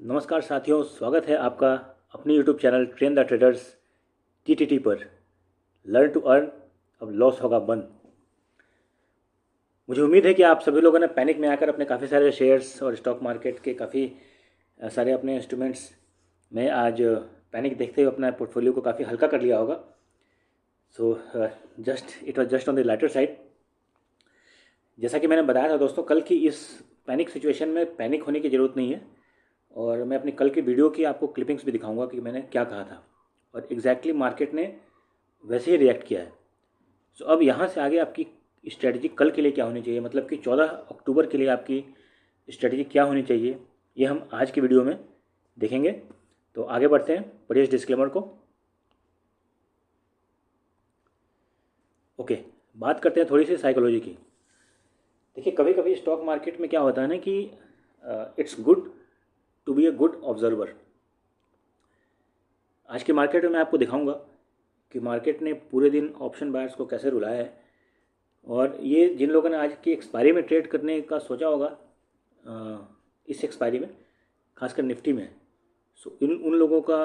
नमस्कार साथियों, स्वागत है आपका अपनी YouTube channel train the traders TTT पर। लर्न टू अर्न, अब लॉस होगा बंद। मुझे उम्मीद है कि आप सभी लोगों ने पैनिक में आकर अपने काफ़ी सारे शेयर्स और स्टॉक मार्केट के काफ़ी सारे अपने इंस्ट्रूमेंट्स में आज पैनिक देखते हुए अपना पोर्टफोलियो को काफ़ी हल्का कर लिया होगा। So it was just on the lighter side. जैसा कि मैंने बताया था दोस्तों, कल की इस पैनिक सिचुएशन में पैनिक होने की ज़रूरत नहीं है, और मैं अपनी कल की वीडियो की आपको क्लिपिंग्स भी दिखाऊंगा कि मैंने क्या कहा था, और एग्जैक्टली मार्केट ने वैसे ही रिएक्ट किया है। सो अब यहाँ से आगे आपकी स्ट्रेटजी कल के लिए क्या होनी चाहिए, मतलब कि 14 अक्टूबर के लिए आपकी स्ट्रेटजी क्या होनी चाहिए, ये हम आज की वीडियो में देखेंगे। तो आगे बढ़ते हैं, पढ़िए इस डिस्क्लेमर को। ओके, बात करते हैं थोड़ी सी साइकोलॉजी की। देखिए, कभी कभी स्टॉक मार्केट में क्या होता है ना कि it's good to be a good observer. आज के मार्केट में मैं आपको दिखाऊंगा कि मार्केट ने पूरे दिन ऑप्शन बायर्स को कैसे रुलाया है, और ये जिन लोगों ने आज की एक्सपायरी में ट्रेड करने का सोचा होगा, इस एक्सपायरी में खासकर निफ्टी में, सो उन लोगों का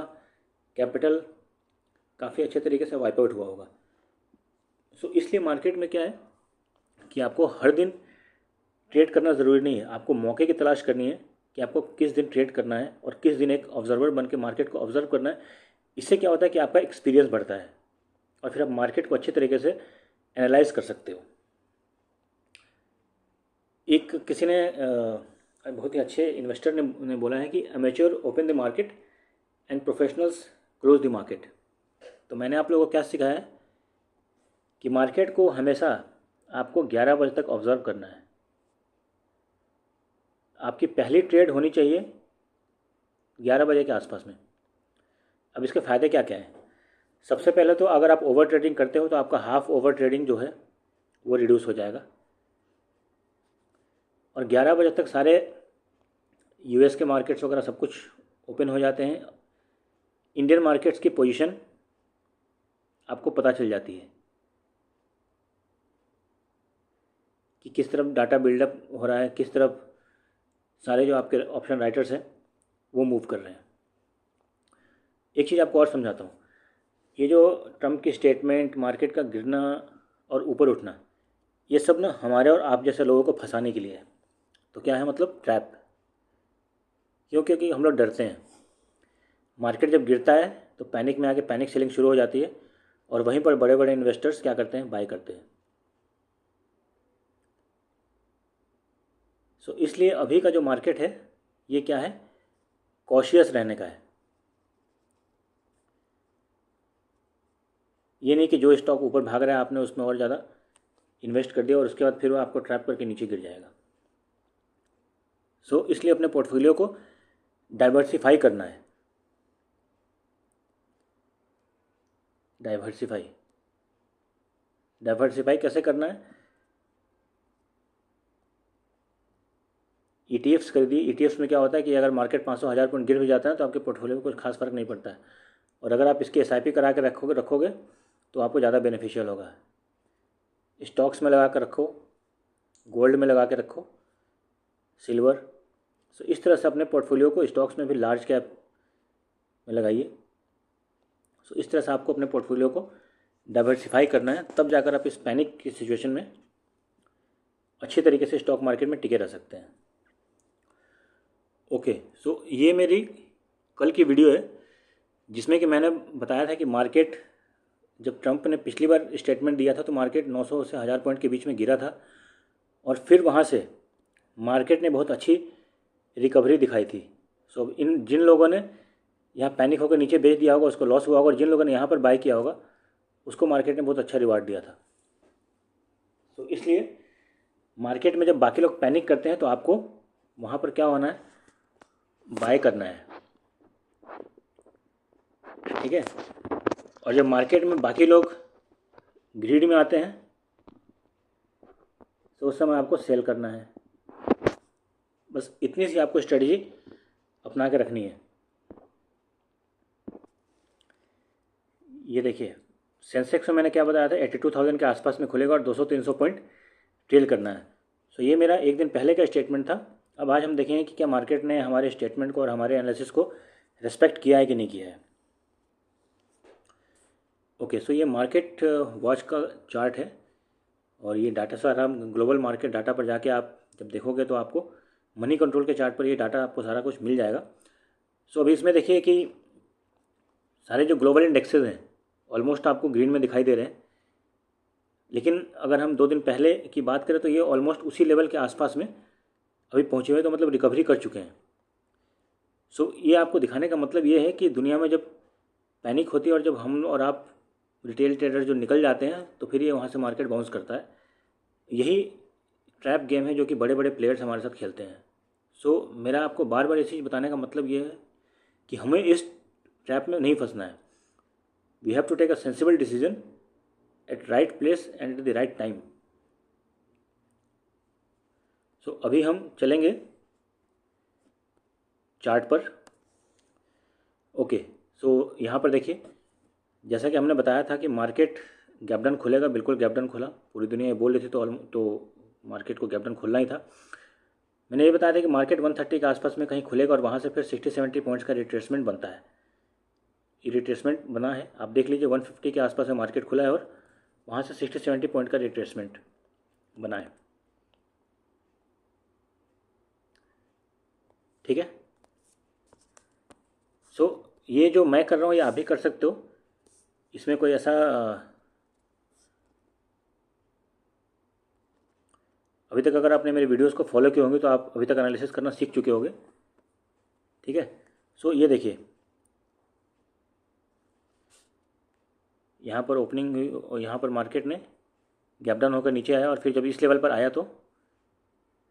कैपिटल काफ़ी अच्छे तरीके से वाइप आउट हुआ होगा। सो इसलिए मार्केट में क्या है कि आपको हर दिन ट्रेड करना ज़रूरी नहीं है, आपको मौके की तलाश करनी है कि आपको किस दिन ट्रेड करना है और किस दिन एक ऑब्जर्वर बन के मार्केट को ऑब्जर्व करना है। इससे क्या होता है कि आपका एक्सपीरियंस बढ़ता है और फिर आप मार्केट को अच्छे तरीके से एनालाइज कर सकते हो। एक किसी ने बहुत ही अच्छे इन्वेस्टर ने बोला है कि amateur open the market and professionals close the market. तो मैंने आप लोगों को क्या सिखाया है कि मार्केट को हमेशा आपको 11 बजे तक ऑब्जर्व करना है। आपकी पहली ट्रेड होनी चाहिए 11 बजे के आसपास में। अब इसके फ़ायदे क्या क्या हैं? सबसे पहले तो अगर आप ओवर ट्रेडिंग करते हो तो आपका हाफ ओवर ट्रेडिंग जो है वो रिड्यूस हो जाएगा, और 11 बजे तक सारे यूएस के मार्केट्स वगैरह सब कुछ ओपन हो जाते हैं। इंडियन मार्केट्स की पोजीशन आपको पता चल जाती है कि किस तरफ डाटा बिल्डअप हो रहा है, किस तरफ सारे जो आपके ऑप्शन राइटर्स हैं वो मूव कर रहे हैं। एक चीज़ आपको और समझाता हूँ, ये जो ट्रम्प की स्टेटमेंट, मार्केट का गिरना और ऊपर उठना, ये सब ना हमारे और आप जैसे लोगों को फंसाने के लिए है। तो क्या है मतलब? ट्रैप। क्यों? क्योंकि हम लोग डरते हैं। मार्केट जब गिरता है तो पैनिक में आके पैनिक सेलिंग शुरू हो जाती है, और वहीं पर बड़े बड़े इन्वेस्टर्स क्या करते हैं? बाय करते हैं। सो इसलिए अभी का जो मार्केट है ये क्या है? कॉशियस रहने का है। ये नहीं कि जो स्टॉक ऊपर भाग रहा है आपने उसमें और ज़्यादा इन्वेस्ट कर दिया और उसके बाद फिर वो आपको ट्रैप करके नीचे गिर जाएगा। सो इसलिए अपने पोर्टफोलियो को डाइवर्सिफाई करना है। डाइवर्सिफाई कैसे करना है? ईटीएफ्स खरीदिए। ईटीएफ्स में क्या होता है कि अगर मार्केट 500-1000 पॉइंट गिर भी जाता है तो आपके पोर्टफोलियो में कुछ खास फर्क नहीं पड़ता है, और अगर आप इसकी एसआईपी करा के रखोगे तो आपको ज़्यादा बेनिफिशियल होगा। स्टॉक्स में लगा कर रखो, गोल्ड में लगा के रखो, सिल्वर। सो इस तरह से अपने पोर्टफोलियो को स्टॉक्स में भी लार्ज कैप में लगाइए। सो इस तरह से आपको अपने पोर्टफोलियो को डाइवर्सिफाई करना है, तब जाकर आप इस पैनिक की सिचुएशन में अच्छे तरीके से स्टॉक मार्केट में टिके रह सकते हैं। ओके, सो ये मेरी कल की वीडियो है जिसमें कि मैंने बताया था कि मार्केट, जब ट्रंप ने पिछली बार स्टेटमेंट दिया था तो मार्केट 900 से 1000 पॉइंट के बीच में गिरा था, और फिर वहाँ से मार्केट ने बहुत अच्छी रिकवरी दिखाई थी। सो इन जिन लोगों ने यहाँ पैनिक होकर नीचे बेच दिया होगा उसको लॉस हुआ होगा, और जिन लोगों ने यहाँ पर बाय किया होगा उसको मार्केट ने बहुत अच्छा रिवार्ड दिया था। सो इसलिए मार्केट में जब बाकी लोग पैनिक करते हैं तो आपको वहाँ पर क्या होना है? बाय करना है। ठीक है? और जब मार्केट में बाकी लोग ग्रीड में आते हैं तो उस समय आपको सेल करना है। बस इतनी सी आपको स्ट्रेटजी अपना के रखनी है। ये देखिए, सेंसेक्स में मैंने क्या बताया था, 82,000 के आसपास में खुलेगा और 200-300 पॉइंट ट्रेल करना है। सो ये मेरा एक दिन पहले का स्टेटमेंट था। अब आज हम देखेंगे कि क्या मार्केट ने हमारे स्टेटमेंट को और हमारे एनालिसिस को रेस्पेक्ट किया है कि नहीं किया है। ओके, सो ये मार्केट वॉच का चार्ट है और ये डाटा सारा ग्लोबल मार्केट डाटा पर जाके आप जब देखोगे तो आपको मनी कंट्रोल के चार्ट पर ये डाटा आपको सारा कुछ मिल जाएगा। सो अभी इसमें देखिए कि सारे जो ग्लोबल इंडेक्सेस हैं ऑलमोस्ट आपको ग्रीन में दिखाई दे रहे हैं, लेकिन अगर हम 2 दिन पहले की बात करें तो ये ऑलमोस्ट उसी लेवल के आसपास में अभी पहुँचे हुए, तो मतलब रिकवरी कर चुके हैं। सो ये आपको दिखाने का मतलब ये है कि दुनिया में जब पैनिक होती है और जब हम और आप रिटेल ट्रेडर जो निकल जाते हैं तो फिर ये वहाँ से मार्केट बाउंस करता है। यही ट्रैप गेम है जो कि बड़े बड़े प्लेयर्स हमारे साथ खेलते हैं। सो मेरा आपको बार बार ये चीज़ बताने का मतलब ये है कि हमें इस ट्रैप में नहीं फंसना है। We have to take a sensible decision at right place and at the right time. So अभी हम चलेंगे चार्ट पर। ओके, सो यहाँ पर देखिए, जैसा कि हमने बताया था कि मार्केट गैप डाउन खुलेगा, बिल्कुल गैप डाउन खुला। पूरी दुनिया ये बोल रही थी तो मार्केट को गैप डाउन खुलना ही था। मैंने ये बताया था कि मार्केट 130 के आसपास में कहीं खुलेगा और वहाँ से फिर 60-70 पॉइंट्स का रिट्रेसमेंट बनता है। ये रिट्रेसमेंट बना है, आप देख लीजिए 150 के आसपास में मार्केट खुला है और वहाँ से 60-70 पॉइंट का रिट्रेसमेंट बना है। ठीक है, सो ये जो मैं कर रहा हूँ ये आप भी कर सकते हो। इसमें कोई ऐसा अभी तक अगर आपने मेरे वीडियोस को फॉलो किए होंगे तो आप अभी तक एनालिसिस करना सीख चुके होंगे। ठीक है, सो ये देखिए, यहाँ पर ओपनिंग हुई और यहाँ पर मार्केट ने गैप डाउन होकर नीचे आया और फिर जब इस लेवल पर आया तो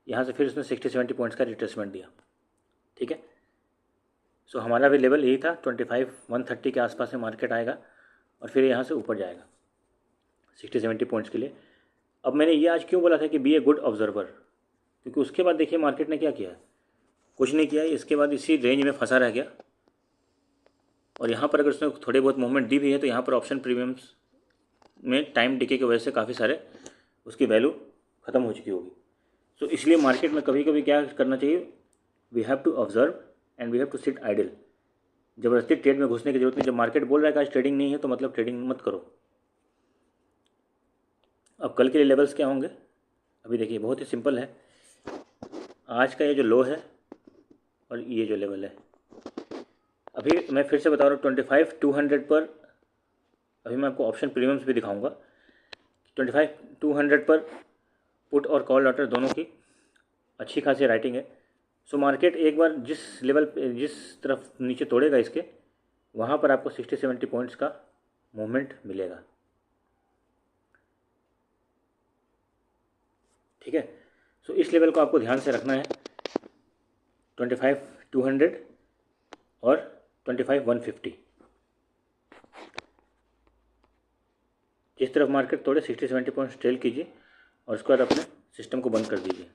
यहाँ से फिर उसने 60-70 पॉइंट्स का रिट्रेसमेंट दिया। ठीक है, सो हमारा भी लेवल यही था, 25-130 के आसपास में मार्केट आएगा और फिर यहाँ से ऊपर जाएगा 60-70 पॉइंट्स के लिए। अब मैंने ये आज क्यों बोला था कि बी ए गुड ऑब्जर्वर, क्योंकि उसके बाद देखिए मार्केट ने क्या किया, कुछ नहीं किया। इसके बाद इसी रेंज में फंसा रह गया और यहाँ पर अगर उसने थोड़ी बहुत मूवमेंट दी भी है तो यहाँ पर ऑप्शन प्रीमियम्स में टाइम डिके की वजह से काफ़ी सारे उसकी वैल्यू ख़त्म हो चुकी होगी। सो इसलिए मार्केट में कभी कभी क्या करना चाहिए, we have to observe and we have to sit idle. ज़बरदस्ती ट्रेड में घुसने की जरूरत नहीं। जब मार्केट बोल रहा है कि आज ट्रेडिंग नहीं है तो मतलब ट्रेडिंग मत करो। अब कल के लिए लेवल्स क्या होंगे, अभी देखिए बहुत ही सिंपल है। आज का ये जो लो है और ये जो लेवल है, अभी मैं फिर से बता रहा हूँ 25-200 पर। अभी मैं आपको ऑप्शन प्रीमियम्स भी दिखाऊंगा। 25-200 पर पुट और कॉल ऑर्डर दोनों की अच्छी खासी राइटिंग है। सो मार्केट एक बार जिस लेवल पे जिस तरफ नीचे तोड़ेगा इसके, वहाँ पर आपको 60-70 पॉइंट्स का मूवमेंट मिलेगा। ठीक है, सो इस लेवल को आपको ध्यान से रखना है, 25-200 और 25-150। जिस तरफ मार्केट तोड़े 60-70 पॉइंट्स ट्रेल कीजिए और उसके बाद अपने सिस्टम को बंद कर दीजिए।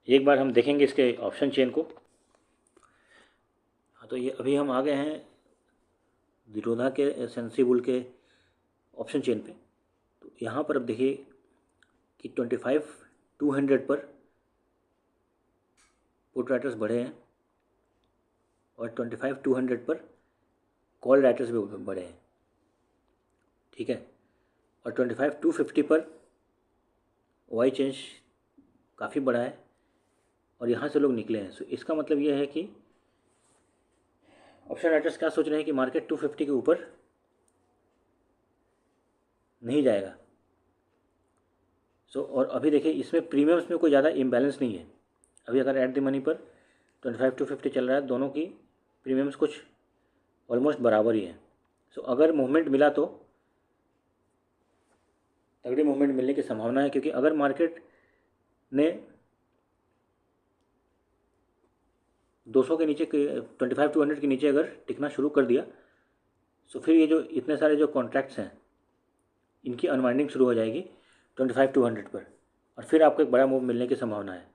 एक बार हम देखेंगे इसके ऑप्शन चेन को। हाँ, तो ये अभी हम आ गए हैं जीरोधा के सेंसिबल के ऑप्शन चेन पे। तो यहाँ पर अब देखिए कि 25-200 पर पुट राइटर्स बढ़े हैं और 25-200 पर कॉल राइटर्स भी बढ़े हैं। ठीक है, और 25-250 पर वाई चेंज काफ़ी बड़ा है और यहाँ से लोग निकले हैं। सो इसका मतलब यह है कि ऑप्शन राइटर्स क्या सोच रहे हैं कि मार्केट 250 के ऊपर नहीं जाएगा। सो और अभी देखिए इसमें प्रीमियम्स में कोई ज़्यादा इम्बैलेंस नहीं है। अभी अगर एट द मनी पर 25-250 चल रहा है, दोनों की प्रीमियम्स कुछ ऑलमोस्ट बराबर ही है। सो अगर मूवमेंट मिला तो तगड़ी मूवमेंट मिलने की संभावना है, क्योंकि अगर मार्केट ने 200 के नीचे 25-200 के नीचे अगर टिकना शुरू कर दिया तो फिर ये जो इतने सारे जो कॉन्ट्रैक्ट्स हैं इनकी अनवाइंडिंग शुरू हो जाएगी 25-200 पर और फिर आपको एक बड़ा मूव मिलने की संभावना है।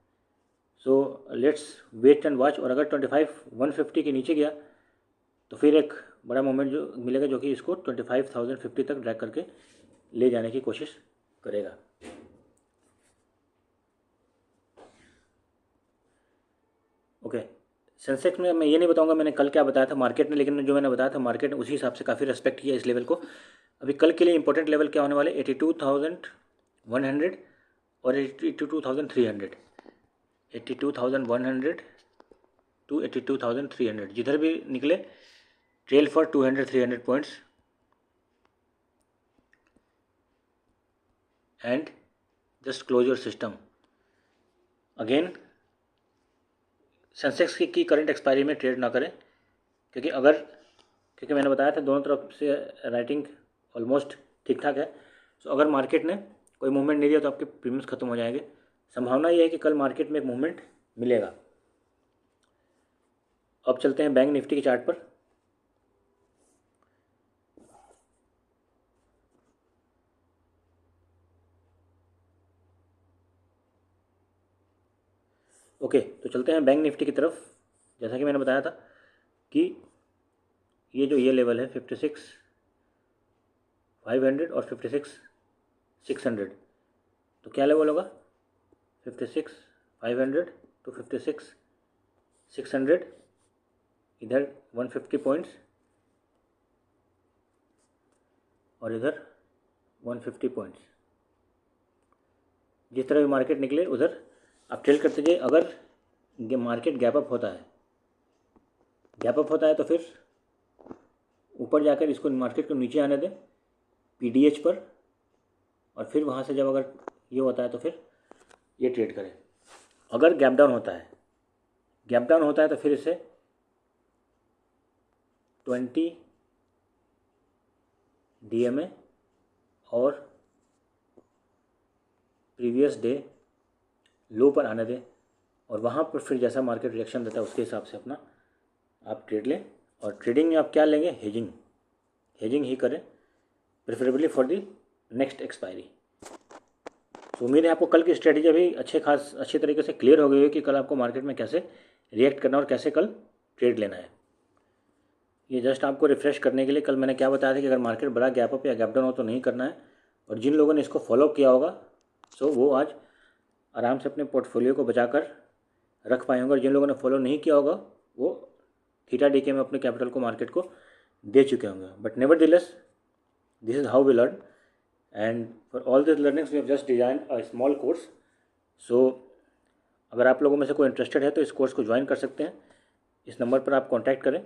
So let's wait and watch. और अगर 25-150 के नीचे गया तो फिर एक बड़ा मूवमेंट जो मिलेगा जो कि इसको 25,050 तक ड्रैग करके ले जाने की कोशिश करेगा। ओके, सेंसेक्स में मैं ये नहीं बताऊंगा मैंने कल क्या बताया था मार्केट ने, लेकिन जो मैंने बताया था मार्केट ने उसी हिसाब से काफ़ी रेस्पेक्ट किया इस लेवल को। अभी कल के लिए इंपॉर्टेंट लेवल क्या होने वाले, 82,100 और 82,300, 82,100 टू 82,300, जिधर भी निकले trail for 200-300 points and just close your system. Again Sensex की करंट एक्सपायरी में ट्रेड ना करें, क्योंकि मैंने बताया था दोनों तरफ से राइटिंग ऑलमोस्ट ठीक ठाक है। सो अगर मार्केट ने कोई मूवमेंट नहीं दिया तो आपके प्रीमियम्स खत्म हो जाएंगे। संभावना ये है कि कल मार्केट में एक मूवमेंट मिलेगा। अब चलते हैं बैंक निफ्टी के चार्ट पर। ओके, तो चलते हैं बैंक निफ्टी की तरफ। जैसा कि मैंने बताया था कि ये लेवल है 56,500 और 56,600, तो क्या लेवल होगा 56,500 टू 56,600, इधर 150 पॉइंट्स और इधर 150 पॉइंट्स। जिस तरह भी मार्केट निकले उधर आप ट्रेड करते जाइए। अगर मार्केट गैप अप होता है तो फिर ऊपर जाकर इसको मार्केट को नीचे आने दें पीडीएच पर, और फिर वहाँ से जब अगर ये होता है तो फिर ये ट्रेड करें। अगर गैप डाउन होता है तो फिर इसे 20 DMA और प्रीवियस डे लो पर आने दें, और वहाँ पर फिर जैसा मार्केट रिएक्शन देता है उसके हिसाब से अपना आप ट्रेड लें। और ट्रेडिंग में आप क्या लेंगे, हेजिंग ही करें, preferably for the next expiry. तो उम्मीद है आपको कल की स्ट्रेटेजी अभी अच्छे तरीके से क्लियर हो गई है कि कल आपको मार्केट में कैसे रिएक्ट करना और कैसे कल ट्रेड लेना है। ये जस्ट आपको रिफ्रेश करने के लिए कल मैंने क्या बताया था कि अगर मार्केट बड़ा गैप अप या गैप डाउन हो तो नहीं करना है। और जिन लोगों ने इसको फॉलो किया होगा सो वो आज आराम से अपने पोर्टफोलियो को बचाकर रख पाए होंगे, और जिन लोगों ने फॉलो नहीं किया होगा वो थीटा डीके में अपने कैपिटल को मार्केट को दे चुके होंगे। But nevertheless this is how we learn, and for all this learnings we have just design a small course. So अगर आप लोगों में से कोई इंटरेस्टेड है तो इस कोर्स को ज्वाइन कर सकते हैं। इस नंबर पर आप कॉन्टैक्ट करें,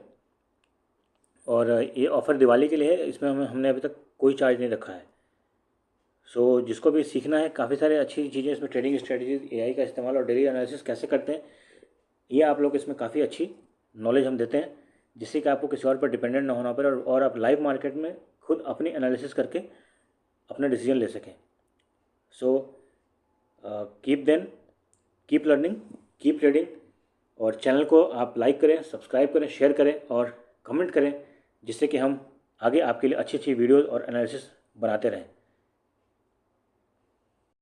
और ये ऑफ़र दिवाली के लिए है, इसमें हमने अभी तक कोई चार्ज नहीं रखा है। सो जिसको भी सीखना है, काफ़ी सारे अच्छी चीज़ें इसमें, ट्रेडिंग स्ट्रेटजीज, एआई का इस्तेमाल और डेली एनालिसिस कैसे करते हैं, ये आप लोग इसमें काफ़ी अच्छी नॉलेज हम देते हैं, जिससे कि आपको किसी और पर डिपेंडेंट ना होना पड़े, और आप लाइव मार्केट में खुद अपनी एनालिसिस करके अपने डिसीजन ले सकें। So keep learning, keep trading, और चैनल को आप लाइक करें, सब्सक्राइब करें, शेयर करें और कमेंट करें, जिससे कि हम आगे आपके लिए अच्छी वीडियोज़ और एनालिसिस बनाते रहें।